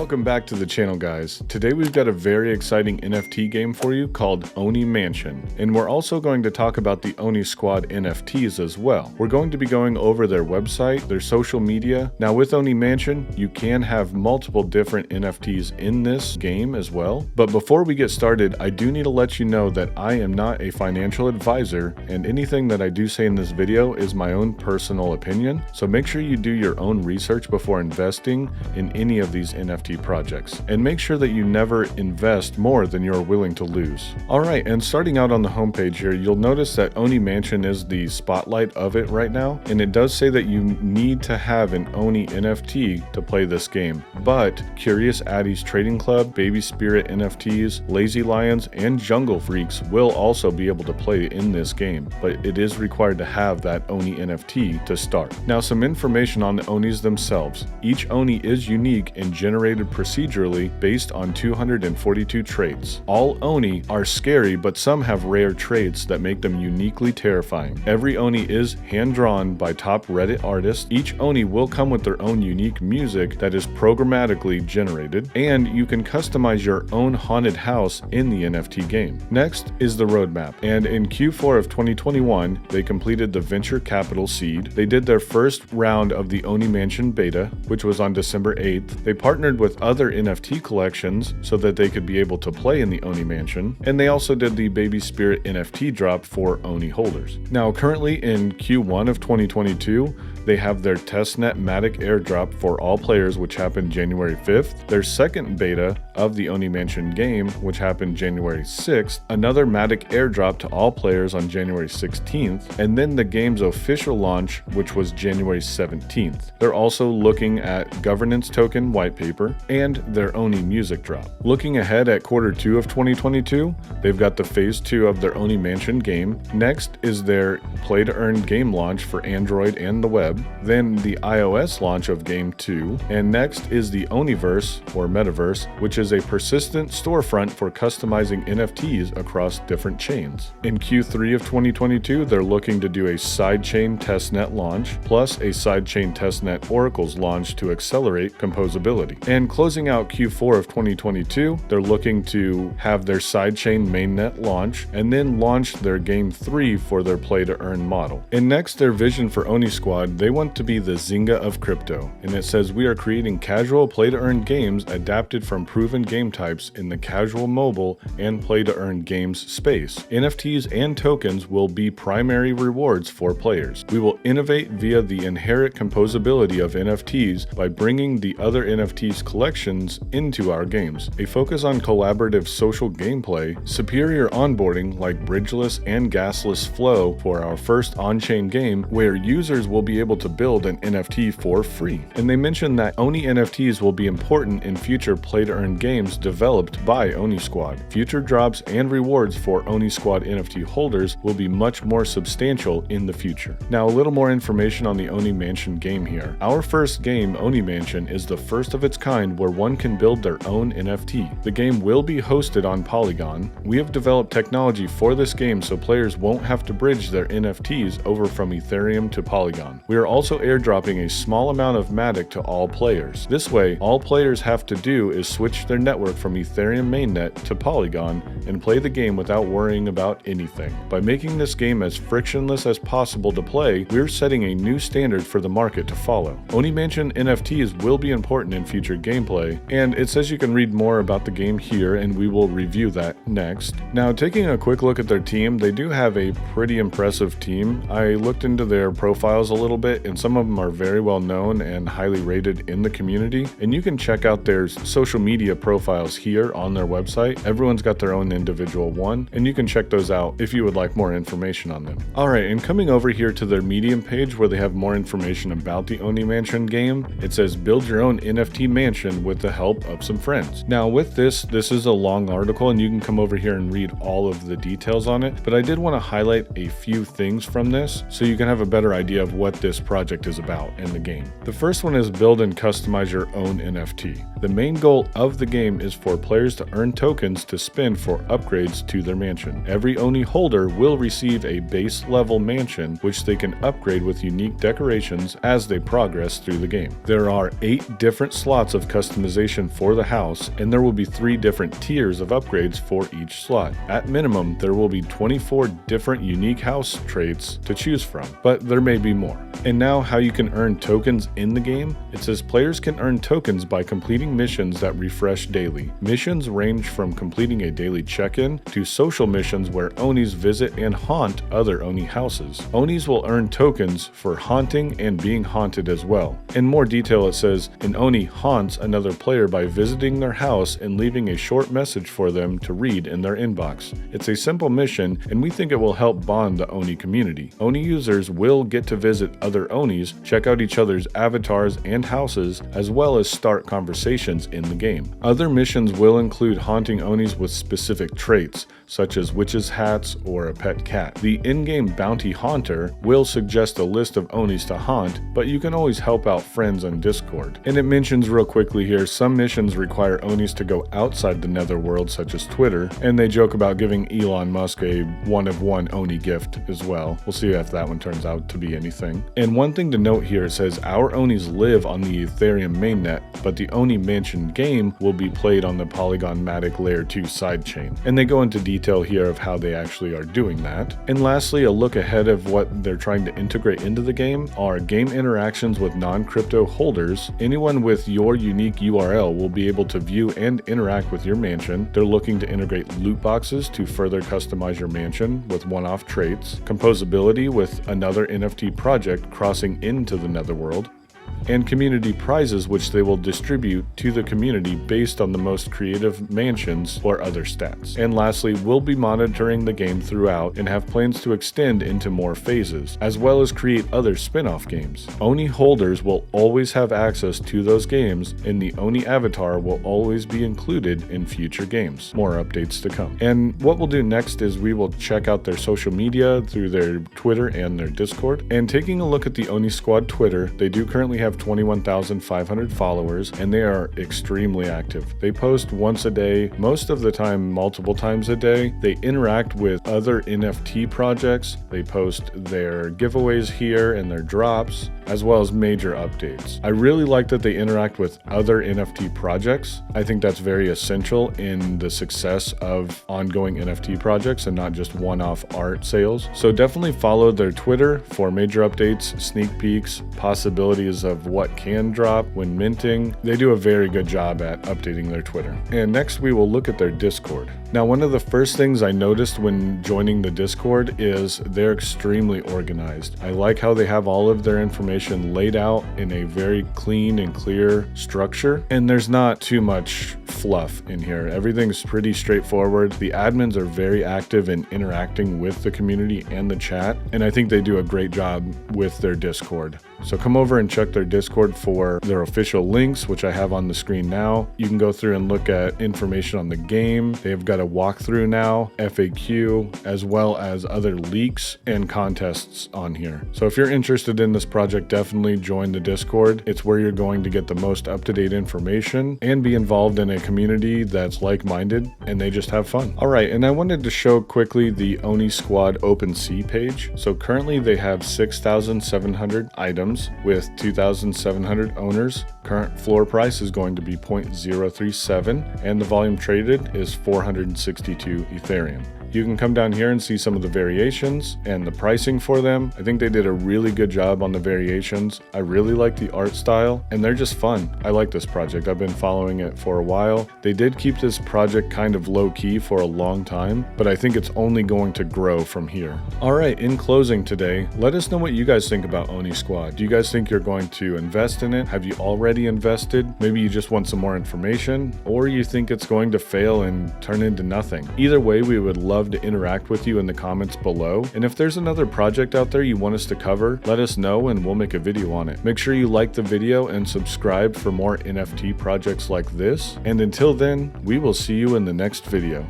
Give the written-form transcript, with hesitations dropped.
Welcome back to the channel, guys. Today we've got a very exciting NFT game for you called Oni Mansion, and we're also going to talk about the OniSquad NFTs as well. We're going to be going over their website, their social media. Now with Oni Mansion, you can have multiple different NFTs in this game as well. But before we get started, I do need to let you know that I am not a financial advisor, and anything that I do say in this video is my own personal opinion. So make sure you do your own research before investing in any of these NFT projects, and make sure that you never invest more than you're willing to lose. Alright, and starting out on the homepage here, you'll notice that Oni Mansion is the spotlight of it right now, and it does say that you need to have an Oni NFT to play this game. But Curious Addie's Trading Club, Baby Spirit NFTs, Lazy Lions, and Jungle Freaks will also be able to play in this game, but it is required to have that Oni NFT to start. Now some information on the Onis themselves. Each Oni is unique and generated procedurally based on 242 traits. All Oni are scary, but some have rare traits that make them uniquely terrifying. Every Oni is hand-drawn by top Reddit artists. Each Oni will come with their own unique music that is programmatically generated, and you can customize your own haunted house in the NFT game. Next is the roadmap, and in Q4 of 2021, they completed the venture capital seed. They did their first round of the Oni Mansion beta, which was on December 8th. They partnered with other NFT collections so that they could be able to play in the Oni Mansion, and they also did the Baby Spirit NFT drop for Oni holders. Now currently in Q1 of 2022, they have their testnet Matic airdrop for all players, which happened January 5th, their second beta of the Oni Mansion game, which happened January 6th, another Matic airdrop to all players on January 16th, and then the game's official launch, which was January 17th. They're also looking at governance token white paper and their Oni music drop. Looking ahead at Q2 of 2022, they've got the phase 2 of their Oni Mansion game. Next is their play to earn game launch for Android and the web, then the iOS launch of Game 2, and next is the Oniverse, or Metaverse, which is a persistent storefront for customizing NFTs across different chains. In Q3 of 2022, they're looking to do a sidechain testnet launch, plus a sidechain testnet oracles launch to accelerate composability. And closing out Q4 of 2022, they're looking to have their sidechain mainnet launch, and then launch their Game 3 for their play to earn model. And next, their vision for OniSquad, they want to be the Zynga of crypto, and it says, we are creating casual play-to-earn games adapted from proven game types in the casual mobile and play-to-earn games space. NFTs and tokens will be primary rewards for players. We will innovate via the inherent composability of NFTs by bringing the other NFTs collections into our games. A focus on collaborative social gameplay, superior onboarding like bridgeless and gasless flow for our first on-chain game, where users will be able to build an NFT for free. And they mentioned that Oni NFTs will be important in future play-to-earn games developed by OniSquad. Future drops and rewards for OniSquad NFT holders will be much more substantial in the future. Now a little more information on the Oni Mansion game here. Our first game, Oni Mansion, is the first of its kind where one can build their own NFT. The game will be hosted on Polygon. We have developed technology for this game so players won't have to bridge their NFTs over from Ethereum to Polygon. We are also airdropping a small amount of Matic to all players. This way, all players have to do is switch their network from Ethereum mainnet to Polygon and play the game without worrying about anything. By making this game as frictionless as possible to play, we're setting a new standard for the market to follow. Oni Mansion NFTs will be important in future gameplay, and it says you can read more about the game here, and we will review that next. Now, taking a quick look at their team, they do have a pretty impressive team. I looked into their profiles a little bit, and some of them are very well known and highly rated in the community, and you can check out their social media profiles here on their website. Everyone's got their own individual one, and you can check those out if you would like more information on them. Alright, and coming over here to their Medium page where they have more information about the Oni Mansion game, it says build your own NFT mansion with the help of some friends. Now with this is a long article, and you can come over here and read all of the details on it, but I did want to highlight a few things from this so you can have a better idea of what this project is about in the game. The first one is build and customize your own NFT. The main goal of the game is for players to earn tokens to spend for upgrades to their mansion. Every Oni holder will receive a base level mansion which they can upgrade with unique decorations as they progress through the game. There are 8 different slots of customization for the house, and there will be 3 different tiers of upgrades for each slot. At minimum, there will be 24 different unique house traits to choose from, but there may be more. And now how you can earn tokens in the game? It says players can earn tokens by completing missions that refresh daily. Missions range from completing a daily check-in to social missions where Onis visit and haunt other Oni houses. Onis will earn tokens for haunting and being haunted as well. In more detail, it says an Oni haunts another player by visiting their house and leaving a short message for them to read in their inbox. It's a simple mission, and we think it will help bond the Oni community. Oni users will get to visit other Onis, check out each other's avatars and houses, as well as start conversations in the game. Other missions will include haunting Onis with specific traits, such as witches' hats or a pet cat. The in-game bounty hunter will suggest a list of Onis to haunt, but you can always help out friends on Discord. And it mentions real quickly here, some missions require Onis to go outside the netherworld, such as Twitter, and they joke about giving Elon Musk a one-of-one Oni gift as well. We'll see if that one turns out to be anything. And one thing to note here, it says our Onis live on the Ethereum mainnet, but the Oni Mansion game will be played on the Polygon Matic Layer 2 sidechain. And they go into detail here of how they actually are doing that. And lastly, a look ahead of what they're trying to integrate into the game are game interactions with non-crypto holders. Anyone with your unique URL will be able to view and interact with your mansion. They're looking to integrate loot boxes to further customize your mansion with one-off traits, composability with another NFT project crossing into the netherworld, and community prizes which they will distribute to the community based on the most creative mansions or other stats. And lastly, we'll be monitoring the game throughout and have plans to extend into more phases, as well as create other spin-off games. Oni holders will always have access to those games, and the Oni avatar will always be included in future games. More updates to come. And what we'll do next is we will check out their social media through their Twitter and their Discord. And taking a look at the OniSquad Twitter, they do currently have 21,500 followers, and they are extremely active. They post once a day, most of the time multiple times a day. They interact with other NFT projects. They post their giveaways here and their drops, as well as major updates. I really like that they interact with other NFT projects. I think that's very essential in the success of ongoing NFT projects and not just one-off art sales. So definitely follow their Twitter for major updates, sneak peeks, possibilities of what can drop when minting. They do a very good job at updating their Twitter. And next we will look at their Discord. Now, one of the first things I noticed when joining the Discord is they're extremely organized. I like how they have all of their information laid out in a very clean and clear structure, and there's not too much fluff in here. Everything's pretty straightforward. The admins are very active in interacting with the community and the chat, and I think they do a great job with their Discord. So come over and check their Discord for their official links, which I have on the screen now. You can go through and look at information on the game. They've got a walkthrough now, FAQ, as well as other leaks and contests on here. So if you're interested in this project, definitely join the Discord. It's where you're going to get the most up-to-date information and be involved in a community that's like-minded, and they just have fun. All right, and I wanted to show quickly the OniSquad OpenSea page. So currently they have 6,700 items with 2,700 owners. Current floor price is going to be 0.037, and the volume traded is 462 Ethereum. You can come down here and see some of the variations and the pricing for them. I think they did a really good job on the variations. I really like the art style, and they're just fun. I like this project. I've been following it for a while. They did keep this project kind of low-key for a long time, but I think it's only going to grow from here. All right, in closing today, let us know what you guys think about OniSquad. Do you guys think you're going to invest in it? Have you already invested? Maybe you just want some more information, or you think it's going to fail and turn into nothing. Either way, we would love to interact with you in the comments below. And if there's another project out there you want us to cover, let us know and we'll make a video on it. Make sure you like the video and subscribe for more NFT projects like this. And until then, we will see you in the next video.